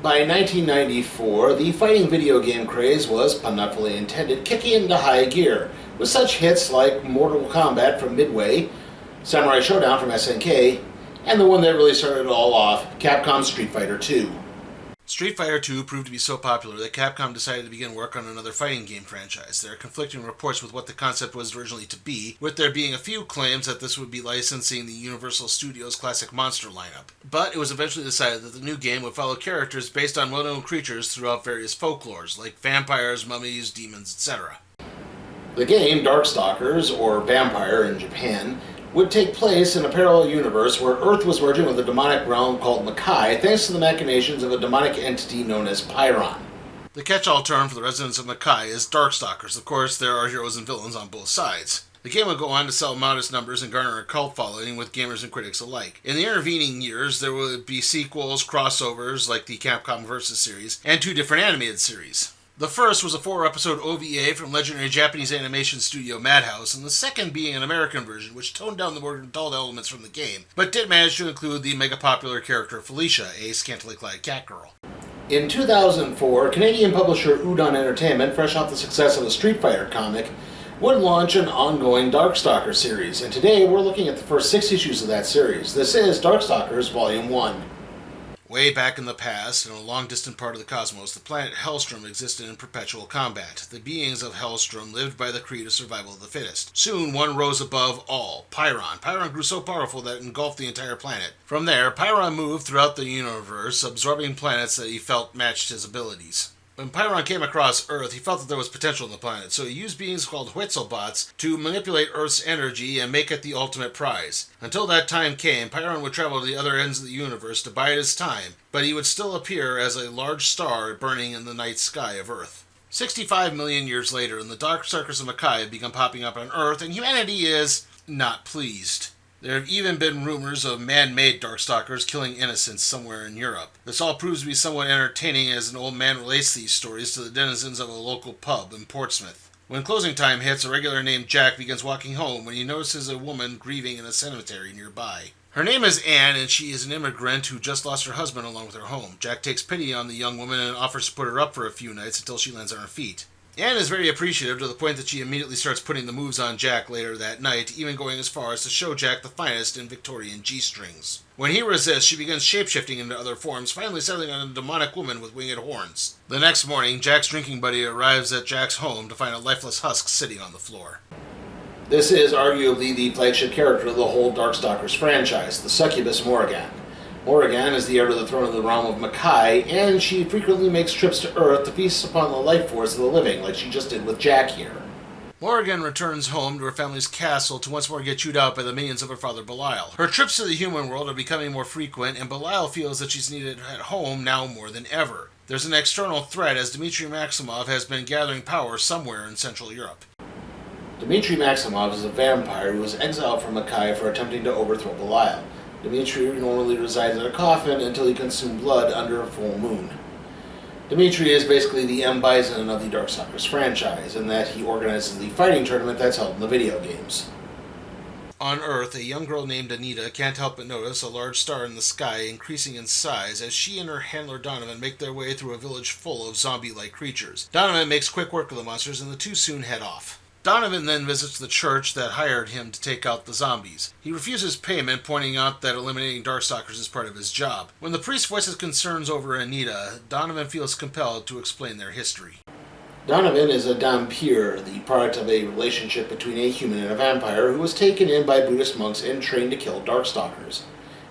By 1994, the fighting video game craze was, pun not fully intended, kicking into high gear, with such hits like Mortal Kombat from Midway, Samurai Showdown from SNK, and the one that really started it all off, Capcom's Street Fighter II. Street Fighter II proved to be so popular that Capcom decided to begin work on another fighting game franchise. There are conflicting reports with what the concept was originally to be, with there being a few claims that this would be licensing the Universal Studios classic monster lineup. But it was eventually decided that the new game would follow characters based on well-known creatures throughout various folklores, like vampires, mummies, demons, etc. The game, Darkstalkers, or Vampire in Japan, would take place in a parallel universe where Earth was merging with a demonic realm called Makai, thanks to the machinations of a demonic entity known as Pyron. The catch-all term for the residents of Makai is Darkstalkers. Of course, there are heroes and villains on both sides. The game would go on to sell modest numbers and garner a cult following with gamers and critics alike. In the intervening years, there would be sequels, crossovers like the Capcom Versus series, and 2 different animated series. The first was a 4-episode OVA from legendary Japanese animation studio Madhouse, and the second being an American version which toned down the more adult elements from the game, but did manage to include the mega-popular character Felicia, a scantily-clad cat girl. In 2004, Canadian publisher Udon Entertainment, fresh off the success of the Street Fighter comic, would launch an ongoing Darkstalkers series, and today we're looking at the first 6 issues of that series. This is Darkstalkers Volume 1. Way back in the past, in a long-distant part of the cosmos, the planet Hellstrom existed in perpetual combat. The beings of Hellstrom lived by the creed of survival of the fittest. Soon, one rose above all, Pyron. Pyron grew so powerful that it engulfed the entire planet. From there, Pyron moved throughout the universe, absorbing planets that he felt matched his abilities. When Pyron came across Earth, he felt that there was potential in the planet, so he used beings called Huitzelbots to manipulate Earth's energy and make it the ultimate prize. Until that time came, Pyron would travel to the other ends of the universe to bide his time, but he would still appear as a large star burning in the night sky of Earth. 65 million years later, and the Darkstalkers of Makai have begun popping up on Earth, and humanity is not pleased. There have even been rumors of man-made Darkstalkers killing innocents somewhere in Europe. This all proves to be somewhat entertaining as an old man relates these stories to the denizens of a local pub in Portsmouth. When closing time hits, a regular named Jack begins walking home when he notices a woman grieving in a cemetery nearby. Her name is Anne, and she is an immigrant who just lost her husband along with her home. Jack takes pity on the young woman and offers to put her up for a few nights until she lands on her feet. Anne is very appreciative to the point that she immediately starts putting the moves on Jack later that night, even going as far as to show Jack the finest in Victorian G-strings. When he resists, she begins shape-shifting into other forms, finally settling on a demonic woman with winged horns. The next morning, Jack's drinking buddy arrives at Jack's home to find a lifeless husk sitting on the floor. This is arguably the flagship character of the whole Darkstalkers franchise, the succubus Morrigan. Morrigan is the heir to the throne of the realm of Makai, and she frequently makes trips to Earth to feast upon the life force of the living, like she just did with Jack here. Morrigan returns home to her family's castle to once more get chewed out by the minions of her father Belial. Her trips to the human world are becoming more frequent, and Belial feels that she's needed at home now more than ever. There's an external threat as Dmitry Maximov has been gathering power somewhere in Central Europe. Dmitry Maximov is a vampire who was exiled from Makai for attempting to overthrow Belial. Dmitry normally resides in a coffin until he consumed blood under a full moon. Dmitry is basically the M. Bison of the Darkstalkers franchise, in that he organizes the fighting tournament that's held in the video games. On Earth, a young girl named Anita can't help but notice a large star in the sky increasing in size as she and her handler Donovan make their way through a village full of zombie-like creatures. Donovan makes quick work of the monsters, and the two soon head off. Donovan then visits the church that hired him to take out the zombies. He refuses payment, pointing out that eliminating Darkstalkers is part of his job. When the priest voices concerns over Anita, Donovan feels compelled to explain their history. Donovan is a Dhampir, the product of a relationship between a human and a vampire who was taken in by Buddhist monks and trained to kill Darkstalkers.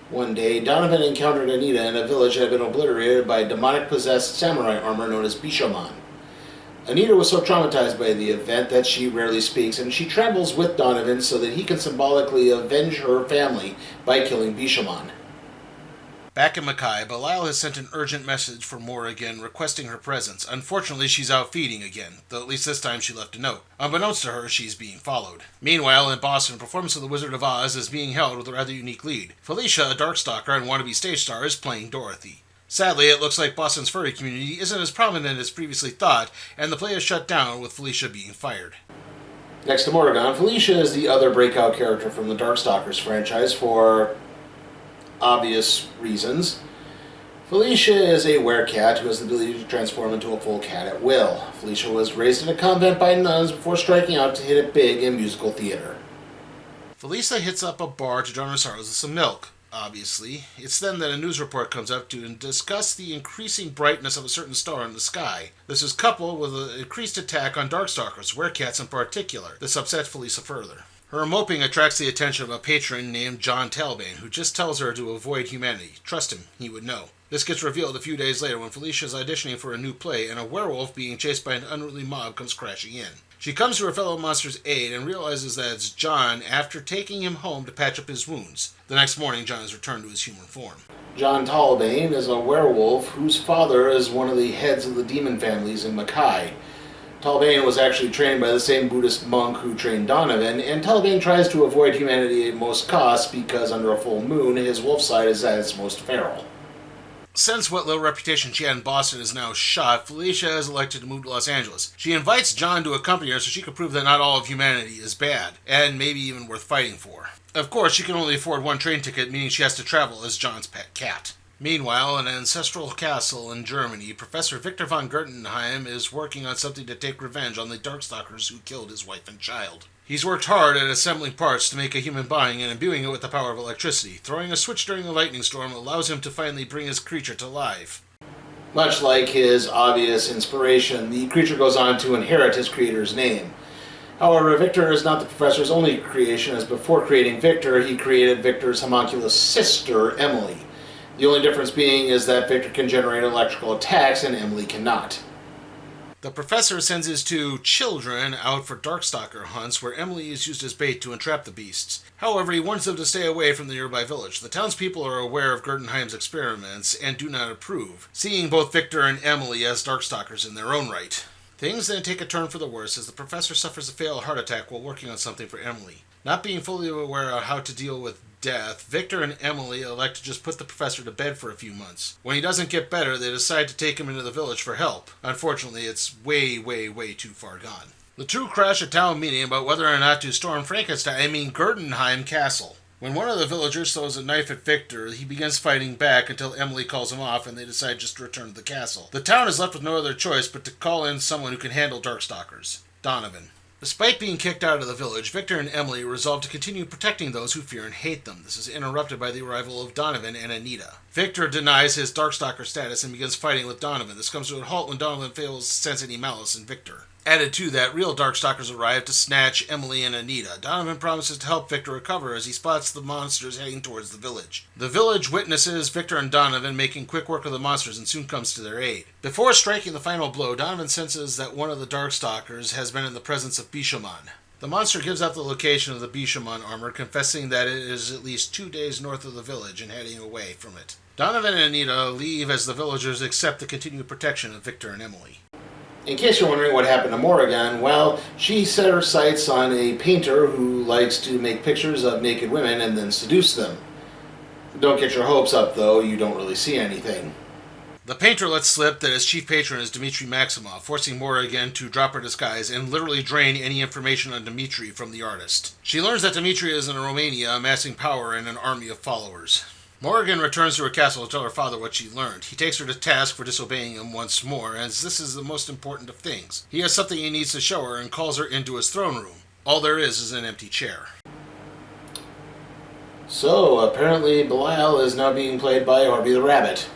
One day, Donovan encountered Anita in a village that had been obliterated by demonic-possessed samurai armor known as Bishamon. Anita was so traumatized by the event that she rarely speaks, and she travels with Donovan so that he can symbolically avenge her family by killing Bishamon. Back in Makai, Belial has sent an urgent message for Morrigan requesting her presence. Unfortunately, she's out feeding again, though at least this time she left a note. Unbeknownst to her, she's being followed. Meanwhile, in Boston, a performance of The Wizard of Oz is being held with a rather unique lead. Felicia, a Darkstalker and wannabe stage star, is playing Dorothy. Sadly, it looks like Boston's furry community isn't as prominent as previously thought, and the play is shut down with Felicia being fired. Next to Morrigan, Felicia is the other breakout character from the Darkstalkers franchise for obvious reasons. Felicia is a werecat who has the ability to transform into a full cat at will. Felicia was raised in a convent by nuns before striking out to hit it big in musical theater. Felicia hits up a bar to drown her sorrows with some milk. Obviously, it's then that a news report comes up to discuss the increasing brightness of a certain star in the sky. This is coupled with an increased attack on Darkstalkers, werecats in particular. This upsets Felicia further. Her moping attracts the attention of a patron named John Talbane, who just tells her to avoid humanity. Trust him, he would know. This gets revealed a few days later when Felicia is auditioning for a new play and a werewolf being chased by an unruly mob comes crashing in. She comes to her fellow monster's aid and realizes that it's John after taking him home to patch up his wounds. The next morning, John is returned to his human form. John Talbane is a werewolf whose father is one of the heads of the demon families in Mackay. Talbane was actually trained by the same Buddhist monk who trained Donovan, and Talbane tries to avoid humanity at most costs because under a full moon, his wolf side is at its most feral. Since what little reputation she had in Boston is now shot, Felicia is elected to move to Los Angeles. She invites John to accompany her so she can prove that not all of humanity is bad, and maybe even worth fighting for. Of course, she can only afford one train ticket, meaning she has to travel as John's pet cat. Meanwhile, in an ancestral castle in Germany, Professor Victor von Gertenheim is working on something to take revenge on the Darkstalkers who killed his wife and child. He's worked hard at assembling parts to make a human body and imbuing it with the power of electricity. Throwing a switch during a lightning storm allows him to finally bring his creature to life. Much like his obvious inspiration, the creature goes on to inherit his creator's name. However, Victor is not the professor's only creation, as before creating Victor, he created Victor's homunculus sister, Emily. The only difference being is that Victor can generate electrical attacks and Emily cannot. The professor sends his two children out for Darkstalker hunts where Emily is used as bait to entrap the beasts. However, he warns them to stay away from the nearby village. The townspeople are aware of Gertenheim's experiments and do not approve, seeing both Victor and Emily as Darkstalkers in their own right. Things then take a turn for the worse as the professor suffers a fatal heart attack while working on something for Emily. Not being fully aware of how to deal with death, Victor and Emily elect to just put the professor to bed for a few months. When he doesn't get better, they decide to take him into the village for help. Unfortunately, it's way too far gone. The two crash a town meeting about whether or not to storm Gertenheim Castle. When one of the villagers throws a knife at Victor, he begins fighting back until Emily calls him off and they decide just to return to the castle. The town is left with no other choice but to call in someone who can handle Darkstalkers. Donovan. Despite being kicked out of the village, Victor and Emily resolve to continue protecting those who fear and hate them. This is interrupted by the arrival of Donovan and Anita. Victor denies his Darkstalker status and begins fighting with Donovan. This comes to a halt when Donovan fails to sense any malice in Victor. Added to that, real Darkstalkers arrive to snatch Emily and Anita. Donovan promises to help Victor recover as he spots the monsters heading towards the village. The village witnesses Victor and Donovan making quick work of the monsters and soon comes to their aid. Before striking the final blow, Donovan senses that one of the Darkstalkers has been in the presence of Bishamon. The monster gives out the location of the Bishamon armor, confessing that it is at least 2 days north of the village and heading away from it. Donovan and Anita leave as the villagers accept the continued protection of Victor and Emily. In case you're wondering what happened to Morrigan, well, she set her sights on a painter who likes to make pictures of naked women and then seduce them. Don't get your hopes up, though, you don't really see anything. The painter lets slip that his chief patron is Dmitri Maximov, forcing Morrigan to drop her disguise and literally drain any information on Dmitri from the artist. She learns that Dmitri is in Romania, amassing power and an army of followers. Morrigan returns to her castle to tell her father what she learned. He takes her to task for disobeying him once more, as this is the most important of things. He has something he needs to show her and calls her into his throne room. All there is an empty chair. So, apparently Belial is now being played by Orby the Rabbit.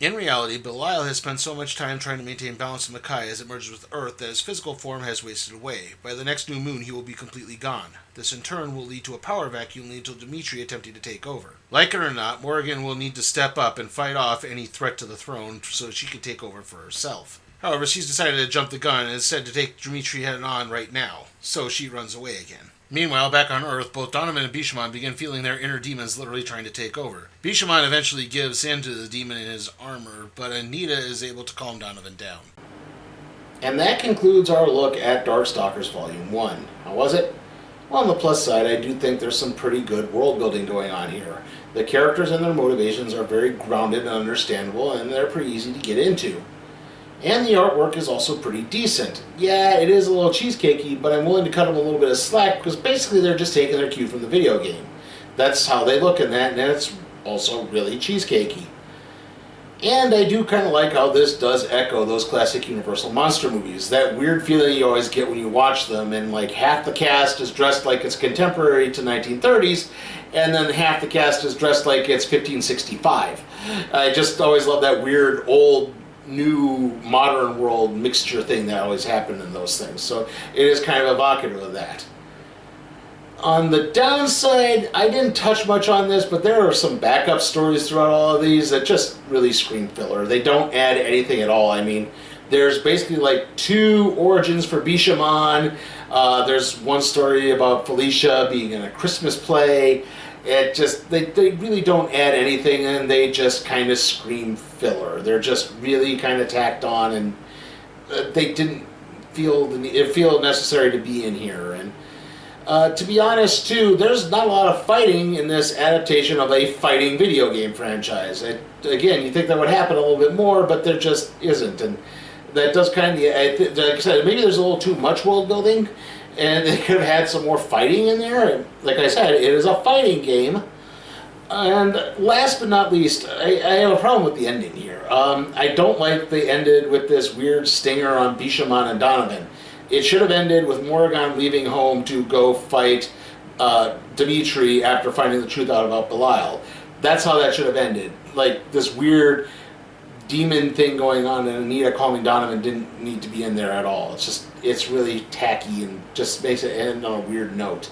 In reality, Belial has spent so much time trying to maintain balance in Mackay as it merges with Earth that his physical form has wasted away. By the next new moon, he will be completely gone. This in turn will lead to a power vacuum leading to Dmitri attempting to take over. Like it or not, Morrigan will need to step up and fight off any threat to the throne so she can take over for herself. However, she's decided to jump the gun and is said to take Dmitri head on right now, so she runs away again. Meanwhile, back on Earth, both Donovan and Bishamon begin feeling their inner demons literally trying to take over. Bishamon eventually gives in to the demon in his armor, but Anita is able to calm Donovan down. And that concludes our look at Darkstalkers Volume 1. How was it? Well, on the plus side, I do think there's some pretty good world building going on here. The characters and their motivations are very grounded and understandable, and they're pretty easy to get into. And the artwork is also pretty decent. Yeah, it is a little cheesecakey, but I'm willing to cut them a little bit of slack because basically they're just taking their cue from the video game. That's how they look in that, and it's also really cheesecakey. And I do kind of like how this does echo those classic Universal monster movies. That weird feeling you always get when you watch them, and like half the cast is dressed like it's contemporary to 1930s, and then half the cast is dressed like it's 1565. I just always love that weird old new modern world mixture thing that always happened in those things. So it is kind of evocative of that. On the downside, I didn't touch much on this, but there are some backup stories throughout all of these that just really scream filler. They don't add anything at all. I mean, there's basically like 2 origins for Bishamon. There's one story about Felicia being in a Christmas play. It just, they really don't add anything, and they just kind of scream filler. They're just really kind of tacked on, and they didn't feel necessary to be in here. And to be honest, too, there's not a lot of fighting in this adaptation of a fighting video game franchise. Again, you think that would happen a little bit more, but there just isn't. And that does kind of, like I said, maybe there's a little too much world building, and they could have had some more fighting in there. And like I said, it is a fighting game. And last but not least, I have a problem with the ending here. I don't like they ended with this weird stinger on Bishamon and Donovan. It should have ended with Morrigan leaving home to go fight Dimitri after finding the truth out about Belial. That's how that should have ended. Like, this weird demon thing going on, and Anita calming Donovan didn't need to be in there at all. It's really tacky and just makes it end on a weird note.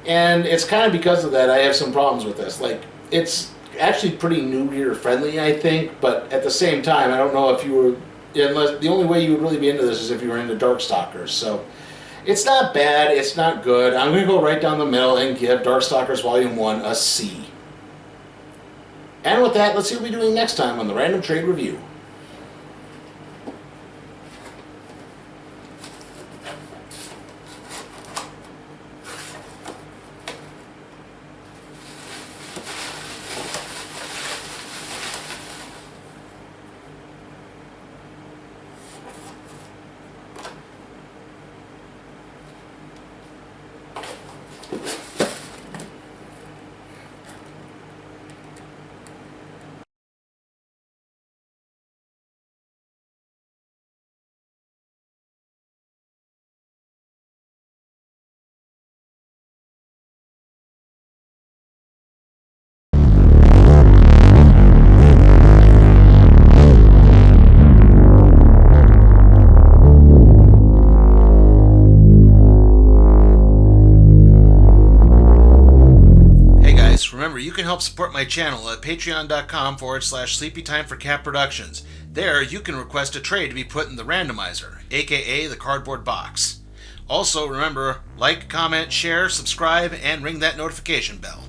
And it's kind of because of that I have some problems with this. Like, it's actually pretty new reader friendly, I think, but at the same time, I don't know if you were... unless the only way you would really be into this is if you were into Darkstalkers. So it's not bad, it's not good. I'm going to go right down the middle and give Darkstalkers Volume 1 a C. And with that, let's see what we're doing next time on the Random Trade Review. Remember, you can help support my channel at patreon.com/sleepytimeforcatproductions. There, you can request a trade to be put in the randomizer, aka the cardboard box. Also, remember, like, comment, share, subscribe, and ring that notification bell.